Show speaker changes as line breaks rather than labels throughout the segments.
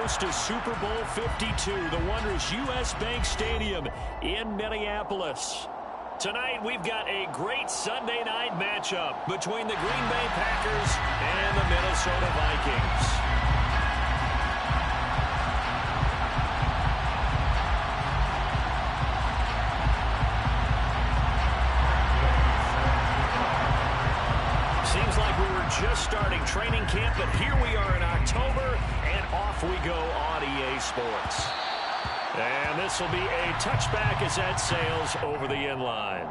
host to Super Bowl 52, the wondrous U.S. Bank Stadium in Minneapolis. Tonight, we've got a great Sunday night matchup between the Green Bay Packers and the Minnesota Vikings. Seems like we were just starting training camp, but here we are in October, and off we go on EA Sports. And this will be a touchback as that sails over the end line.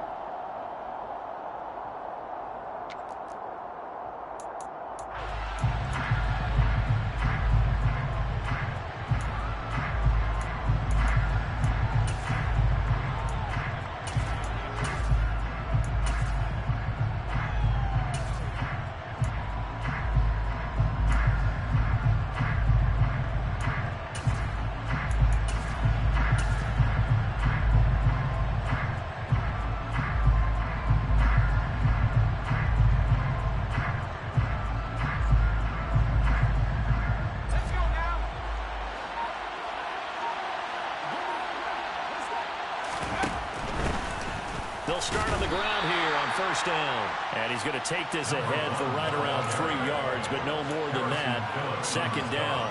They'll start on the ground here on first down. And he's going to take this ahead for right around 3 yards, but no more than that. Second down.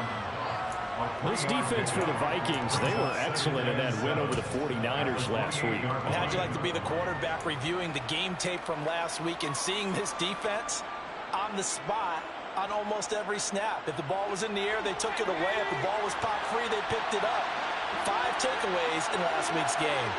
This defense for the Vikings, they were excellent in that win over the 49ers last week.
How'd you like to be the quarterback reviewing the game tape from last week and seeing this defense on the spot on almost every snap? If the ball was in the air, they took it away. If the ball was pop free, they picked it up. 5 takeaways in last week's game.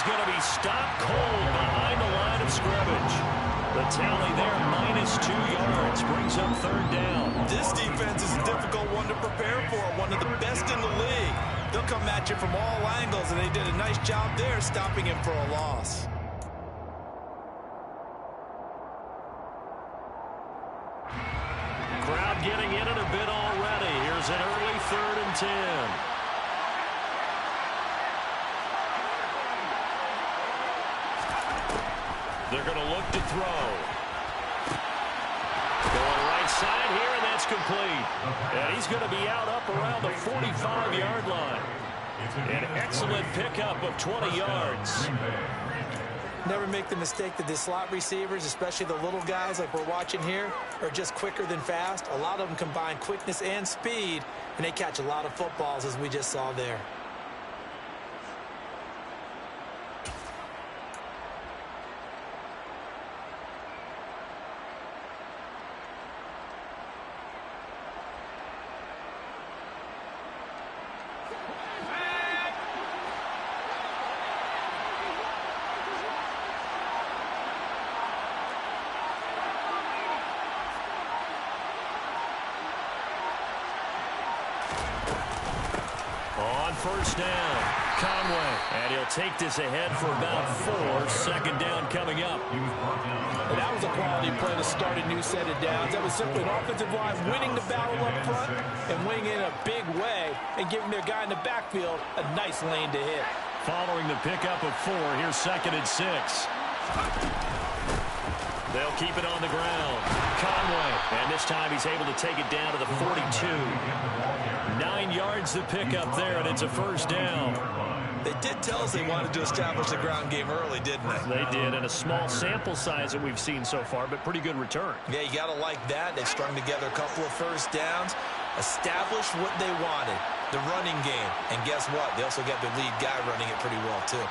Going to be stopped cold behind the line of scrimmage. The tally there, -2 yards, brings up third down.
This defense is a difficult one to prepare for, one of the best in the league. They'll come at you from all angles, and they did a nice job there stopping him for a loss.
Crowd getting in it a bit already. Here's an early 3rd and 10. They're going to look to throw. Going right side here, and that's complete. And he's going to be out up around the 45-yard line. An excellent pickup of 20 yards.
Never make the mistake that the slot receivers, especially the little guys like we're watching here, are just quicker than fast. A lot of them combine quickness and speed, and they catch a lot of footballs, as we just saw there.
First down, Conway, and he'll take this ahead for about 4. Second down coming up.
And that was a quality play to start a new set of downs. That was simply an offensive line winning the battle up front and winning in a big way and giving their guy in the backfield a nice lane to hit.
Following the pickup of 4, here's 2nd and 6. They'll keep it on the ground. Conway, and this time he's able to take it down to the 42. 9 yards to pick up there, and it's a first down.
They did tell us they wanted to establish the ground game early, didn't they?
They did, and a small sample size that we've seen so far, but pretty good return.
Yeah, you got to like that. They've strung together a couple of first downs, established what they wanted, the running game. And guess what? They also got their lead guy running it pretty well, too.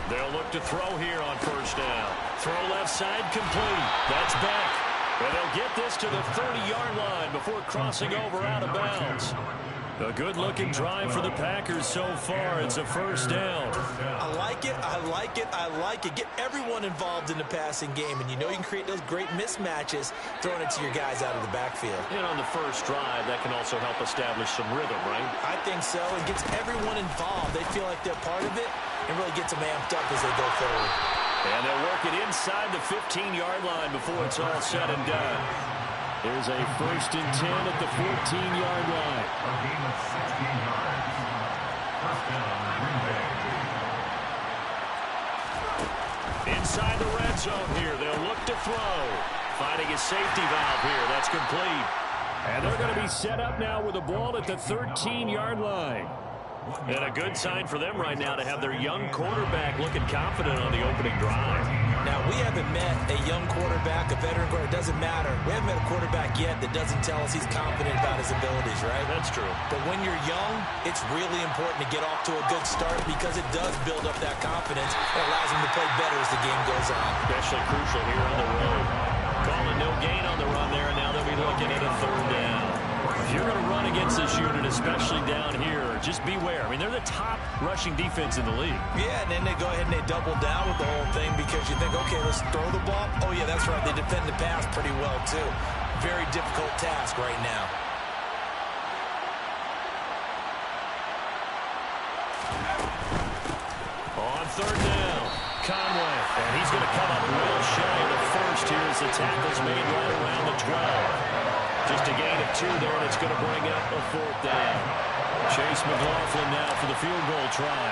They'll look to throw here on first down. Throw left side complete. That's back. And they'll get this to the 30-yard line before crossing over out of bounds. A good-looking drive for the Packers so far. It's a first down.
I like it, I like it, I like it. Get everyone involved in the passing game, and you know you can create those great mismatches throwing it to your guys out of the backfield.
And on the first drive, that can also help establish some rhythm, right?
I think so. It gets everyone involved. They feel like they're part of it and really gets them amped up as they go forward.
And they'll work it inside the 15-yard line before it's all said and done. There's a 1st and 10 at the 14-yard line. inside the red zone here. They'll look to throw. Finding a safety valve here. That's complete. And they're going to be set up now with the ball at the 13-yard line. And a good sign for them right now to have their young quarterback looking confident on the opening drive.
Now, we haven't met a young quarterback, a veteran quarterback. It doesn't matter. We haven't met a quarterback yet that doesn't tell us he's confident about his abilities, right?
That's true.
But when you're young, it's really important to get off to a good start because it does build up that confidence and allows him to play better as the game goes on.
Especially crucial here on the road. Calling no gain on the run there, and now they'll be looking at a third down. If you're going to run against this unit, especially down here, just beware. I mean, they're the top rushing defense in the league.
Yeah, and then they go ahead and they double down with the whole thing because you think, okay, let's throw the ball. Oh, yeah, that's right. They defend the pass pretty well, too. Very difficult task right now.
On third down, Conway. And he's going to come up real shy of the first here as the tackle's made right around the 12. Just a gain of 2 there, and it's going to bring up a fourth down. Chase McLaughlin now for the field goal try.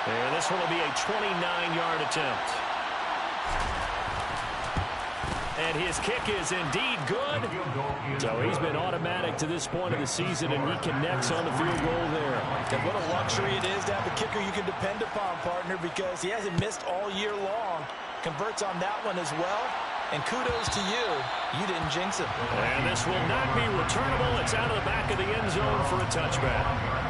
And this one will be a 29-yard attempt. And his kick is indeed good. So he's been automatic to this point of the season, and he connects on the field goal there.
And what a luxury it is to have a kicker you can depend upon, partner, because he hasn't missed all year long. Converts on that one as well. And kudos to you. You didn't jinx him.
And this will not be returnable. It's out of the back of the end zone for a touchback.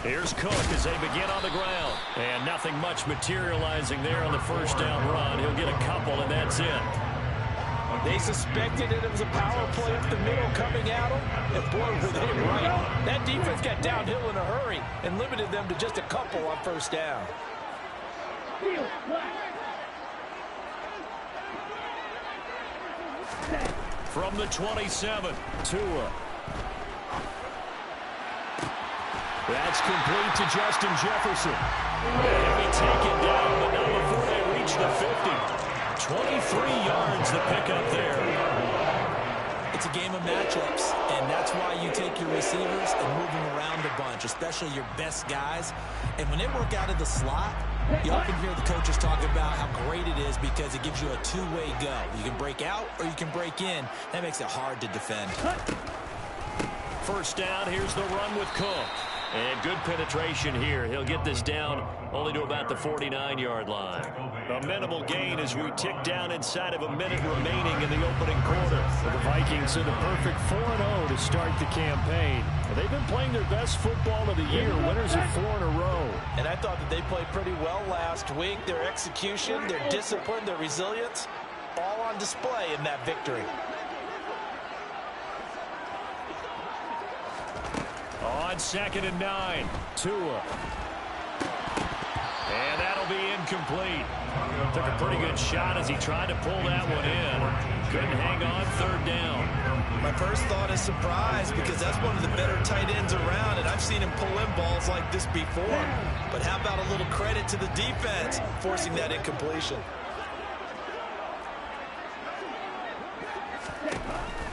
Here's Cook as they begin on the ground. And nothing much materializing there on the first down run. He'll get a couple, and that's it.
They suspected it was a power play up the middle coming at them. And boy, were they right. That defense got downhill in a hurry and limited them to just a couple on first down.
From the 27, Tua. That's complete to Justin Jefferson. He'll be taken down, but not before they reach the 50. 23 yards the pickup there.
It's a game of matchups, and that's why you take your receivers and move them around a bunch, especially your best guys. And when they work out of the slot, you often hear the coaches talk about how great it is because it gives you a two-way go. You can break out or you can break in. That makes it hard to defend.
First down, here's the run with Cook. And good penetration here. He'll get this down only to about the 49-yard line. A minimal gain as we tick down inside of a minute remaining in the opening quarter. The Vikings are the perfect 4-0 to start the campaign. They've been playing their best football of the year, winners of 4 in a row.
And I thought that they played pretty well last week. Their execution, their discipline, their resilience, all on display in that victory.
On 2nd and 9, Tua. And that'll be incomplete. Took a pretty good shot as he tried to pull that one in. Couldn't hang on third down.
My first thought is surprise because that's one of the better tight ends around, and I've seen him pull in balls like this before. But how about a little credit to the defense forcing that incompletion?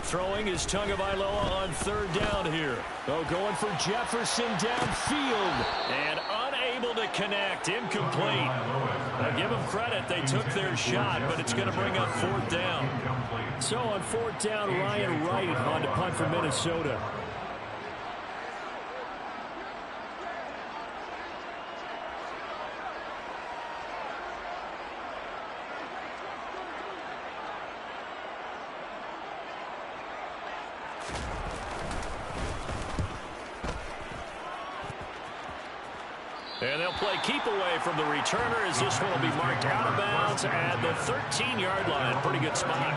Throwing is Tagovailoa on third down here. Oh, going for Jefferson downfield. And unable to connect. Incomplete. Now give them credit. They took their shot, but it's going to bring up fourth down. So on fourth down, Ryan Wright on to punt for Minnesota. And they'll play keep away from the returner as this one will be marked out of bounds at the 13-yard line. Pretty good spot.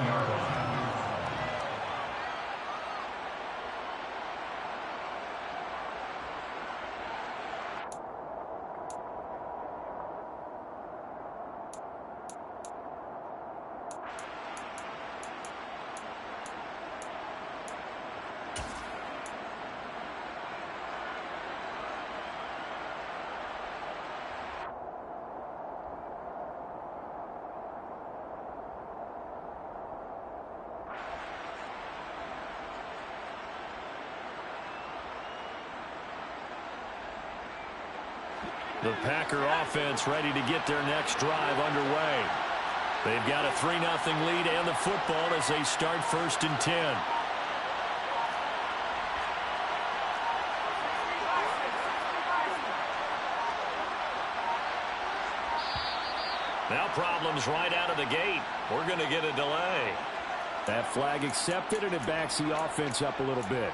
The Packer offense ready to get their next drive underway. They've got a 3-0 lead and the football as they start 1st and 10. Now problems right out of the gate. We're going to get a delay.
That flag accepted, and it backs the offense up a little bit.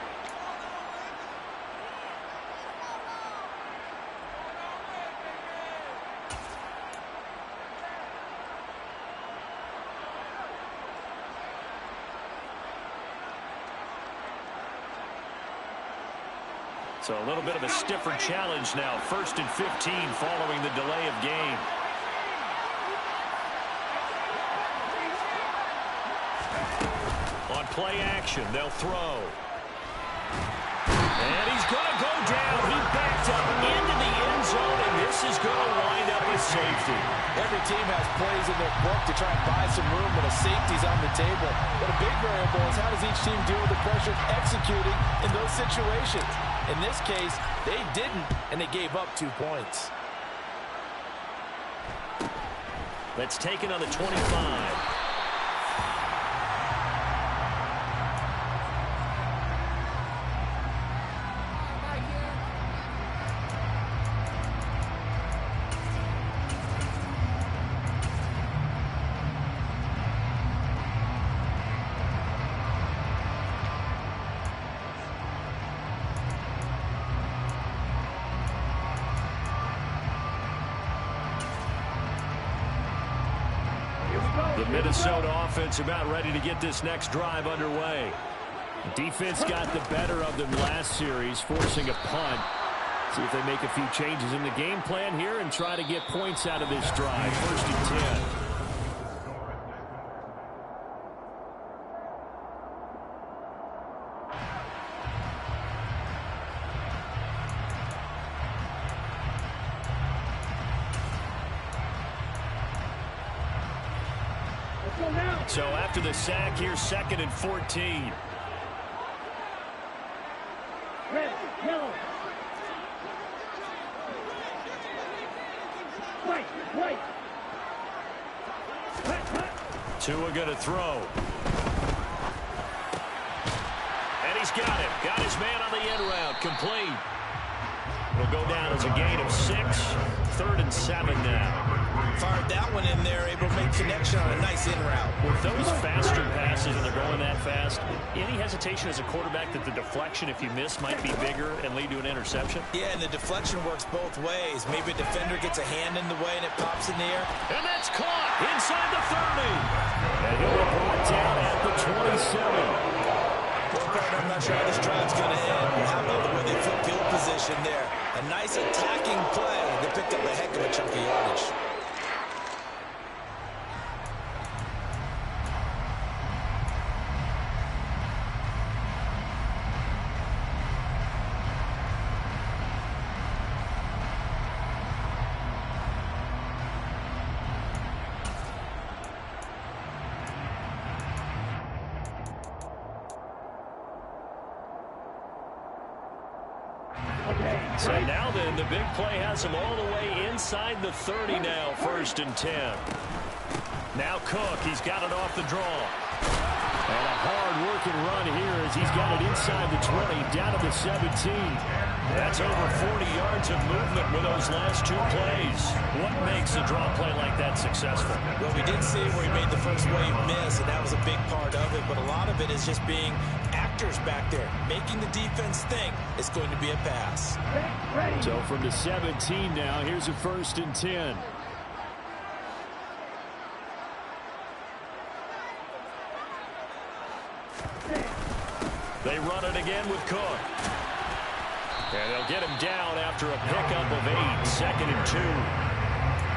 So a little bit of a stiffer challenge now. 1st and 15 following the delay of game. On play action, they'll throw. And he's going to go down. He backed up into the end zone, and this is going to wind up with safety.
Every team has plays in their book to try and buy some room when a safety's on the table. But a big variable is how does each team deal with the pressure of executing in those situations. In this case, they didn't, and they gave up 2 points.
That's taken on the 25. The Minnesota offense about ready to get this next drive underway. Defense got the better of them last series, forcing a punt. See if they make a few changes in the game plan here and try to get points out of this drive. 1st and 10. So after the sack, here's 2nd and 14.
Red, yellow. White.
Tua going to throw. And he's got it. Got his man on the end route. Complete. It'll go down as a gain of 6. 3rd and 7 now.
Fired that one in there, able to make connection on a nice in route.
With those faster passes and they're going that fast, any hesitation as a quarterback that the deflection, if you miss, might be bigger and lead to an interception?
Yeah, and the deflection works both ways. Maybe a defender gets a hand in the way and it pops in the air.
And that's caught inside the 30. And he'll be brought down at the 27.
I'm not sure how this drive's going to end. How about the way they flip field position there? A nice attacking play. They picked up a heck of a chunk of yardage.
So now then, the big play has him all the way inside the 30 now, 1st and 10. Now Cook, he's got it off the draw. And a hard-working run here as he's got it inside the 20, down to the 17. That's over 40 yards of movement with those last 2 plays. What makes a draw play like that successful?
Well, we did see where he made the first wave miss, and that was a big part of it. But a lot of it is just being actors back there, making the defense think it's going to be a pass.
So from the 17 now, here's a 1st and 10.
They run it again with Cook. And they'll get him down after a pickup of 8, 2nd and 2.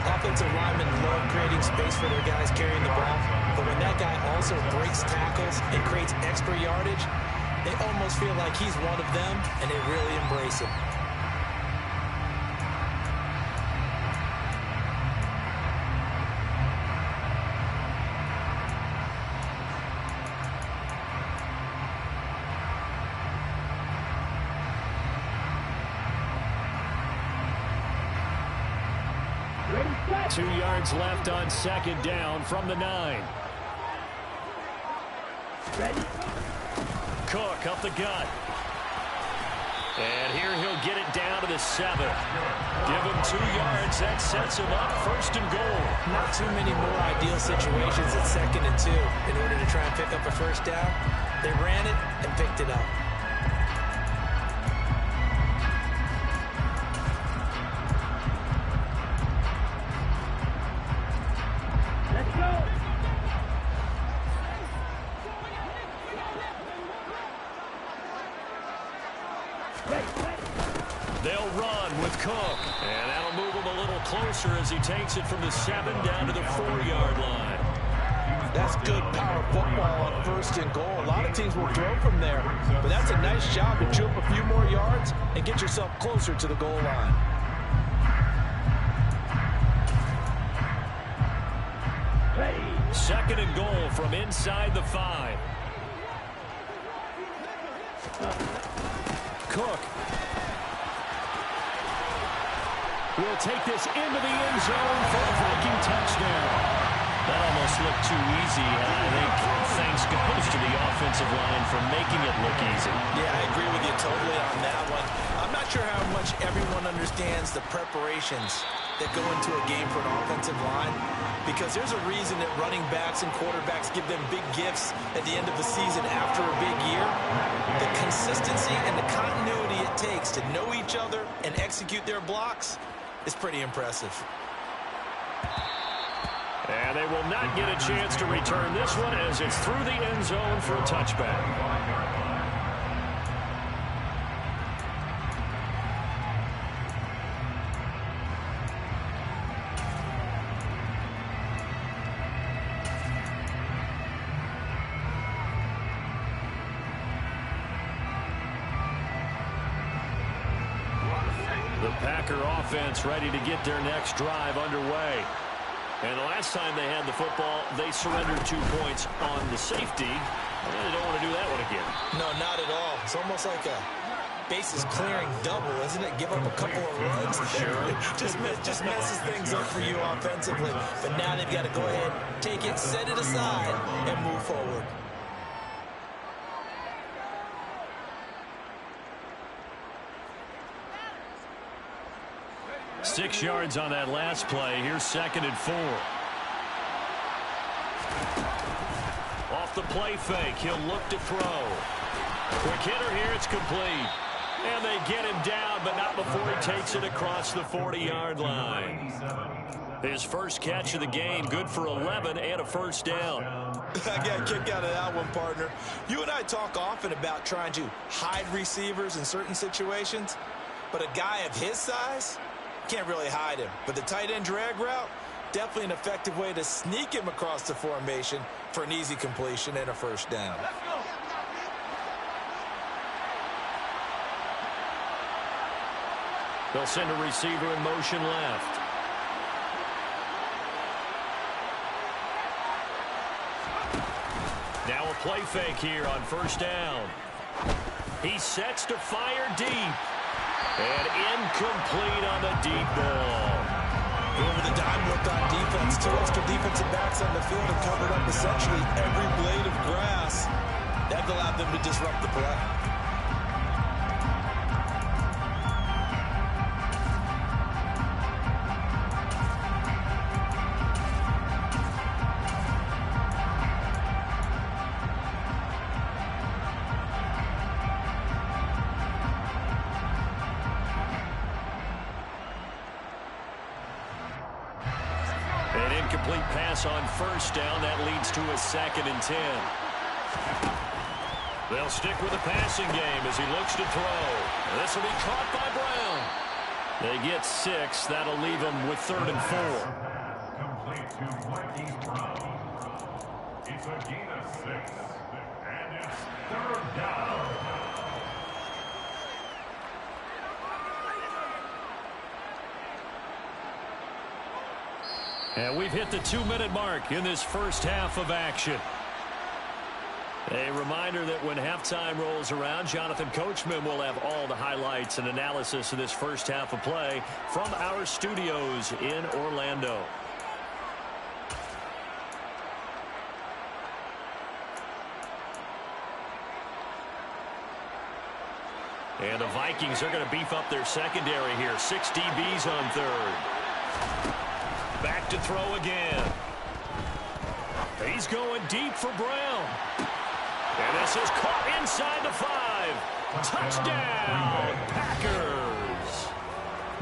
Offensive linemen love creating space for their guys carrying the ball, but when that guy also breaks tackles and creates extra yardage, they almost feel like he's one of them, and they really embrace him.
2 yards left on second down from the 9.
Ready.
Cook up the gut. And here he'll get it down to the 7. Give him 2 yards. That sets him up 1st and goal.
Not too many more ideal situations at 2nd and 2 in order to try and pick up a 1st down. They ran it and picked it up.
Let's go.
They'll run with Cook. And that'll move him a little closer as he takes it from the 7 down to the 4-yard line.
That's good power football on 1st and goal. A lot of teams will throw from there, but that's a nice job to chew up a few more yards and get yourself closer to the goal line.
Ready.
2nd and goal from inside the 5. Cook will take this into the end zone for a Viking touchdown. That almost looked too easy, and I think thanks goes to the offensive line for making it look easy.
Yeah, I agree with you totally on that one. I'm not sure how much everyone understands the preparations that go into a game for an offensive line, because there's a reason that running backs and quarterbacks give them big gifts at the end of the season after a big year. The consistency and the continuity it takes to know each other and execute their blocks is pretty impressive.
And they will not get a chance to return this one as it's through the end zone for a touchback. The Packer offense ready to get their next drive underway. And the last time they had the football, they surrendered 2 points on the safety. And they don't want to do that one again.
No, not at all. It's almost like a bases clearing double, isn't it? Give up a couple of runs. Sure. just messes things up for you offensively. But now they've got to go ahead, take it, set it aside, and move forward.
Six yards on that last play. Here's 2nd and 4. Off the play fake. He'll look to throw. Quick hitter here. It's complete. And they get him down, but not before he takes it across the 40-yard line. His first catch of the game. Good for 11 and a 1st down.
I got a kick out of that one, partner. You and I talk often about trying to hide receivers in certain situations, but a guy of his size can't really hide him. But the tight end drag route, definitely an effective way to sneak him across the formation for an easy completion and a 1st down.
They'll send a receiver in motion left. Now a play fake here on 1st down. He sets to fire deep. And incomplete on the deep ball.
Over the dime look on defense. 2 extra defensive backs on the field and covered up essentially every blade of grass. That allowed them to disrupt the play.
Incomplete pass on 1st down. That leads to a 2nd and 10. They'll stick with the passing game as he looks to throw. This will be caught by Brown. They get 6. That'll leave them with 3rd and 4.
Complete to Marquise Brown. It's a gain of 6. And it's 3rd down.
And we've hit the 2-minute mark in this first half of action. A reminder that when halftime rolls around, Jonathan Coachman will have all the highlights and analysis of this first half of play from our studios in Orlando. And the Vikings are going to beef up their secondary here. 6 DBs on third. Back to throw again. He's going deep for Brown. And this is caught inside the 5. Touchdown, Packers.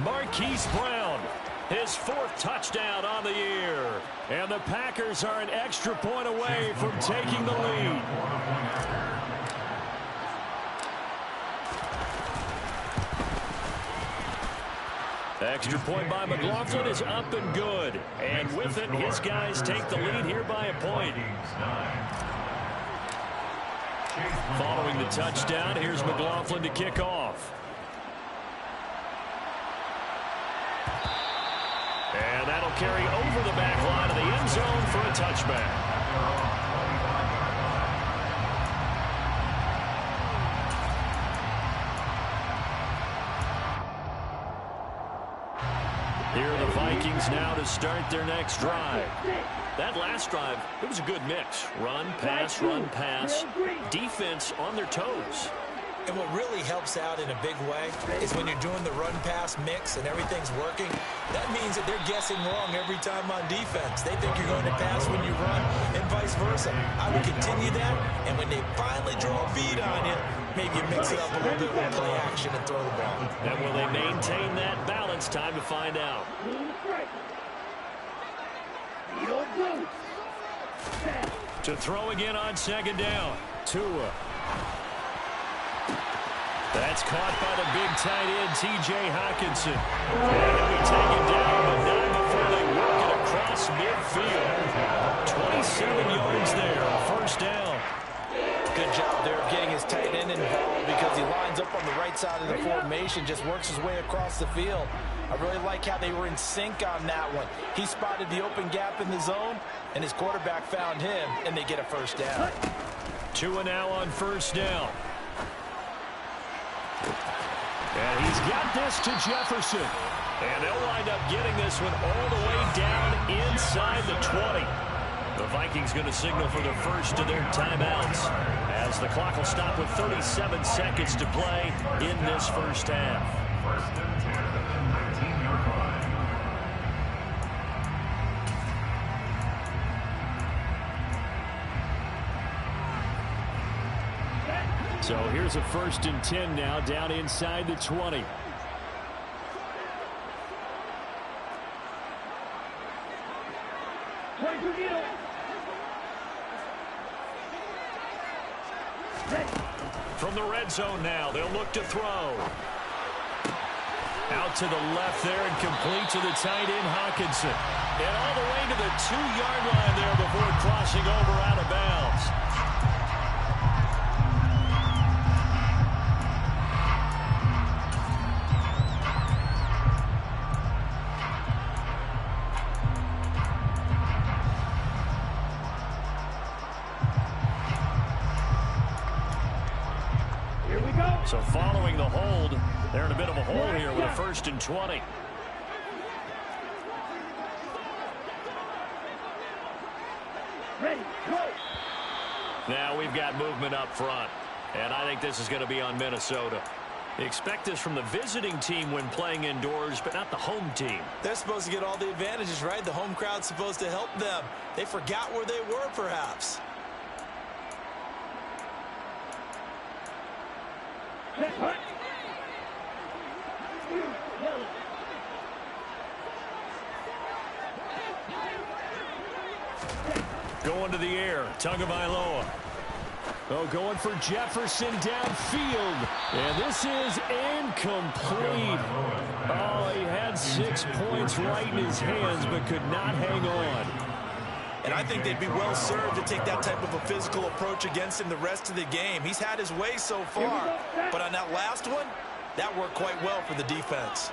Marquise Brown, his 4th touchdown on the year. And the Packers are an extra point away from taking the lead. Extra point by McLaughlin is up and good. And with it, his guys take the lead here by a point. Following the touchdown, here's McLaughlin to kick off. And that'll carry over the back line of the end zone for a touchback. Here are the Vikings now to start their next drive. That last drive, it was a good mix. Run, pass, defense on their toes.
And what really helps out in a big way is when you're doing the run-pass mix and everything's working, that means that they're guessing wrong every time on defense. They think you're going to pass when you run and vice versa. I would continue that, and when they finally draw a bead on you, maybe you mix it up a little bit with play action and throw the ball.
And will they maintain that balance? Time to find out. To throw again on second down. Tua. That's caught by the big tight end, T.J. Hockenson. And he'll be taken down, but not before they work it across midfield. 27 yards there, first down.
Good job there of getting his tight end involved because he lines up on the right side of the formation, just works his way across the field. I really like how they were in sync on that one. He spotted the open gap in the zone, and his quarterback found him, and they get a first down.
Tua now on first down. And he's got this to Jefferson. And they'll wind up getting this one all the way down inside the 20. The Vikings going to signal for the first of their timeouts as the clock will stop with 37 seconds to play in this first half.
First and 10 at the 19-yard line.
So here's a 1st and 10 now, down inside the 20.
From the red zone now, they'll look to throw. Out to the left there and complete to the tight end, Hockenson. And all the way to the 2-yard line there before crossing over out of bounds. So following the hold, they're in a bit of a hole here with a 1st and 20.
Ready, go.
Now we've got movement up front, and I think this is going to be on Minnesota. They expect this from the visiting team when playing indoors, but not the home team.
They're supposed to get all the advantages, right? The home crowd's supposed to help them. They forgot where they were, perhaps.
Going to the air, Tagovailoa.
Oh, going for Jefferson downfield. And this is incomplete. Oh, he had 6 points right in his hands, but could not hang on.
And I think they'd be well served to take that type of a physical approach against him the rest of the game. He's had his way so far, but on that last one, that worked quite well for the defense.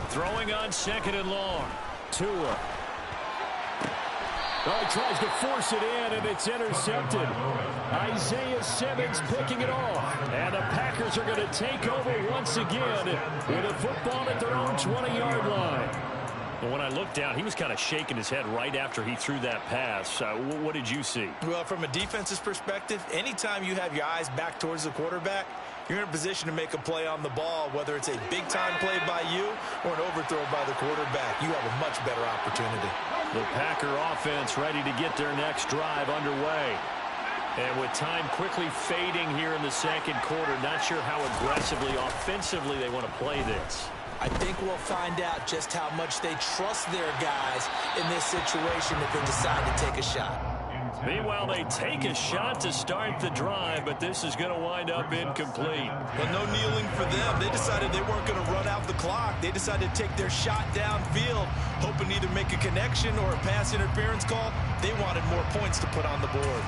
Throwing on 2nd and long.
Tua. Oh, he tries to force it in, and it's intercepted. Isaiah Simmons picking it off. And the Packers are going to take over once again with a football at their own 20-yard line.
And when I looked down, he was kind of shaking his head right after he threw that pass. What did you see?
Well, from a defense's perspective, anytime you have your eyes back towards the quarterback, you're in a position to make a play on the ball, whether it's a big-time play by you or an overthrow by the quarterback. You have a much better opportunity.
The Packer offense ready to get their next drive underway. And with time quickly fading here in the second quarter, not sure how aggressively, offensively they want to play this.
I think we'll find out just how much they trust their guys in this situation if they decide to take a shot.
Meanwhile, they take a shot to start the drive, but this is going to wind up incomplete.
Well, no kneeling for them. They decided they weren't going to run out the clock. They decided to take their shot downfield, hoping to either make a connection or a pass interference call. They wanted more points to put on the board.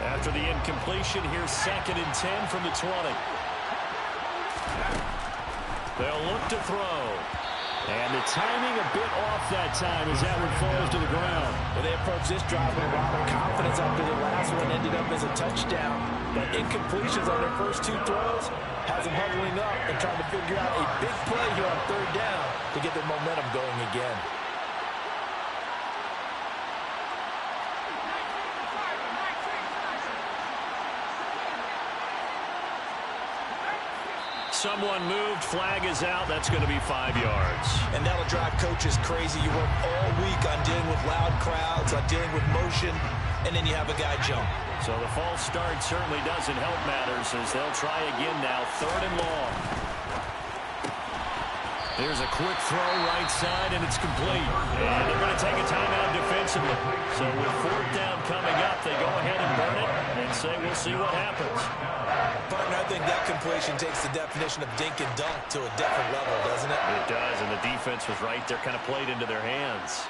After the incompletion, here's 2nd and 10 from the 20. They'll look to throw. And the timing a bit off that time as that one falls to the ground.
Well, they approached this drive with a lot of confidence after the last one ended up as a touchdown. But incompletions on their first 2 throws has them huddling up and trying to figure out a big play here on 3rd down to get their momentum going again.
Someone moved, flag is out. That's going to be 5 yards.
And that'll drive coaches crazy. You work all week on dealing with loud crowds, on dealing with motion, and then you have a guy jump.
So the false start certainly doesn't help matters as they'll try again now. 3rd and long. There's a quick throw right side, and it's complete. And they're going to take a timeout defensively. So with 4th down coming up, they go ahead and burn it and say we'll see what happens.
Partner, I think that completion takes the definition of dink and dunk to a different level, doesn't it?
It does, and the defense was right there, kind of played into their hands.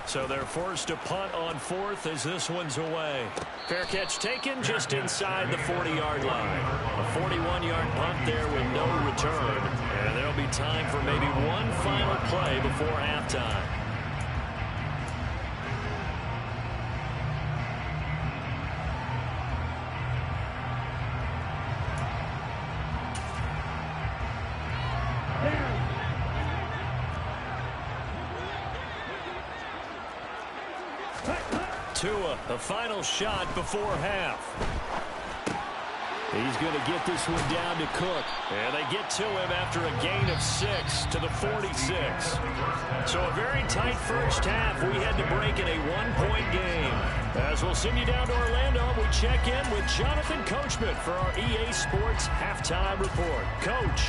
So they're forced to punt on 4th as this one's away. Fair catch taken just inside the 40-yard line. A 41-yard punt there with no return. And there'll be time for maybe one final play before halftime. Tua, the final shot before half. He's going to get this one down to Cook. And they get to him after a gain of 6 to the 46. So a very tight first half. We had to break in a one-point game. As we'll send you down to Orlando, we check in with Jonathan Coachman for our EA Sports Halftime Report. Coach.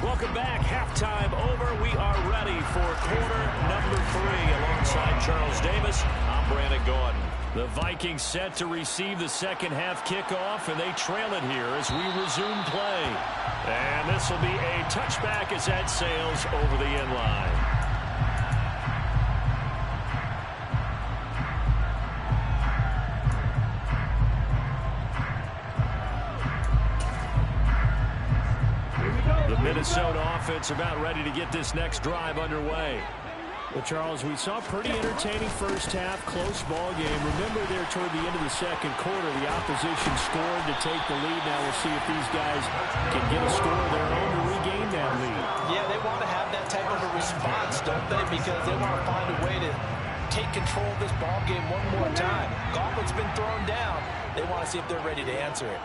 Welcome back. Halftime over. We are ready for quarter number 3. Alongside Charles Davis, I'm Brandon Gordon. The Vikings set to receive the second half kickoff, and they trail it here as we resume play. And this will be a touchback as that sails over the end line. Minnesota offense about ready to get this next drive underway.
Well, Charles, we saw a pretty entertaining first half, close ball game. Remember there toward the end of the second quarter, the opposition scored to take the lead. Now we'll see if these guys can get a score of their own to regain that lead.
Yeah, they want to have that type of a response, don't they? Because they want to find a way to take control of this ball game one more time. Gauntlet's been thrown down. They want to see if they're ready to answer it.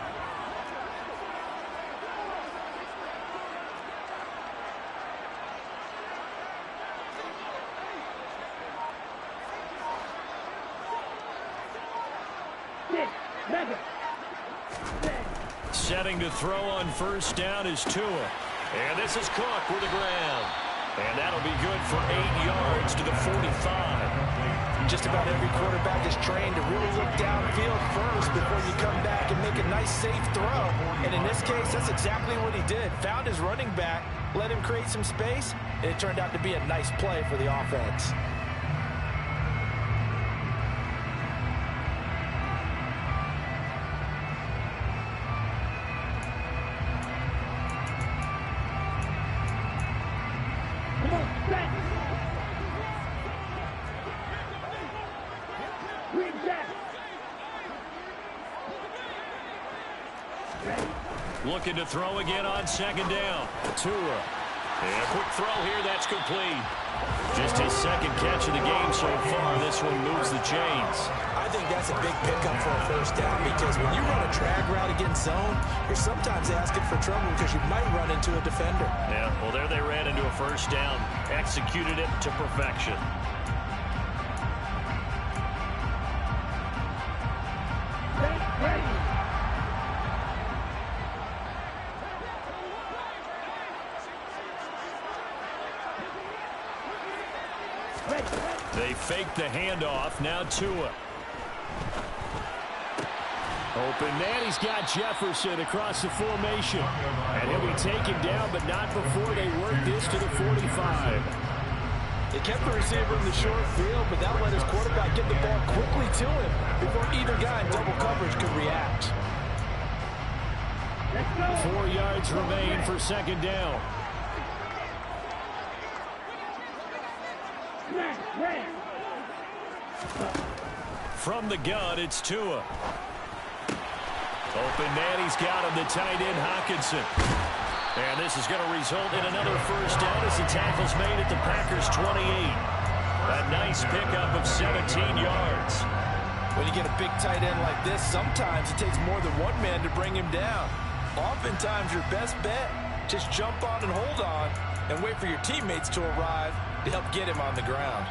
Setting to throw on first down is Tua. And this is Cook with the ground. And that'll be good for 8 yards to the 45.
Just about every quarterback is trained to really look downfield first before you come back and make a nice, safe throw. And in this case, that's exactly what he did. Found his running back, let him create some space, and it turned out to be a nice play for the offense.
Green jacket.
Looking to throw again on second down. Tua. And a quick throw here. That's complete. Just his second catch of the game so far. This one moves the chains.
I think that's a big pickup for a first down because when you run a drag route against zone, you're sometimes asking for trouble because you might run into a defender.
Yeah, well, there they ran into a first down. Executed it to perfection. They fake the handoff. Now Tua.
Open man. He's got Jefferson across the formation. And he'll be taken down, but not before they work this to the 45.
They kept the receiver in the short field, but that let his quarterback get the ball quickly to him before either guy in double coverage could react.
4 yards remain for second down.
From the gun, it's Tua. Open man, he's got him, the tight end, Hockenson. And this is going to result in another first down as the tackle's made at the Packers' 28. A nice pickup of 17 yards.
When you get a big tight end like this, sometimes it takes more than one man to bring him down. Oftentimes, your best bet, just jump on and hold on and wait for your teammates to arrive to help get him on the ground.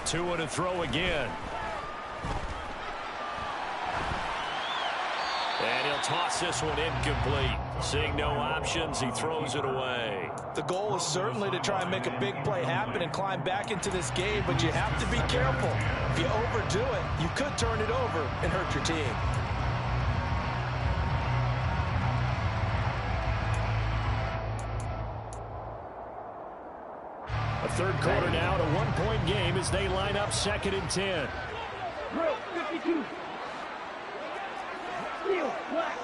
Tua to throw again. And he'll toss this one incomplete. Seeing no options, he throws it away.
The goal is certainly to try and make a big play happen and climb back into this game, but you have to be careful. If you overdo it, you could turn it over and hurt your team.
A third quarter now, a one-point game as they line up 2nd and 10.
Drill 52. Steel black.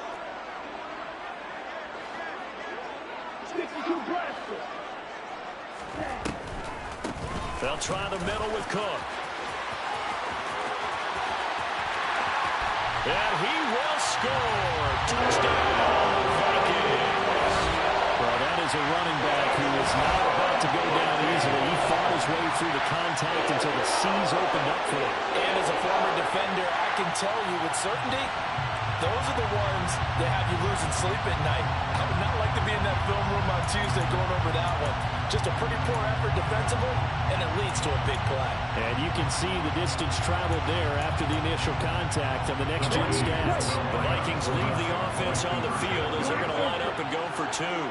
62 blaster.
They'll try the middle with Cook. And he will score. Touchdown, Vikings.
Well, that is a running back who is not about to go down easily. He fought his way through the contact until the seas opened up for him.
And as a former defender, I can tell you with certainty, those are the ones that have you losing sleep at night. I would not like to be in that film room on Tuesday going over that one. Just a pretty poor effort defensively, and it leads to a big play.
And you can see the distance traveled there after the initial contact on the next-gen stats.
The Vikings leave the offense on the field as they're going to line up and go for two.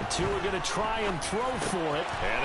The two are going to try and throw for it.
And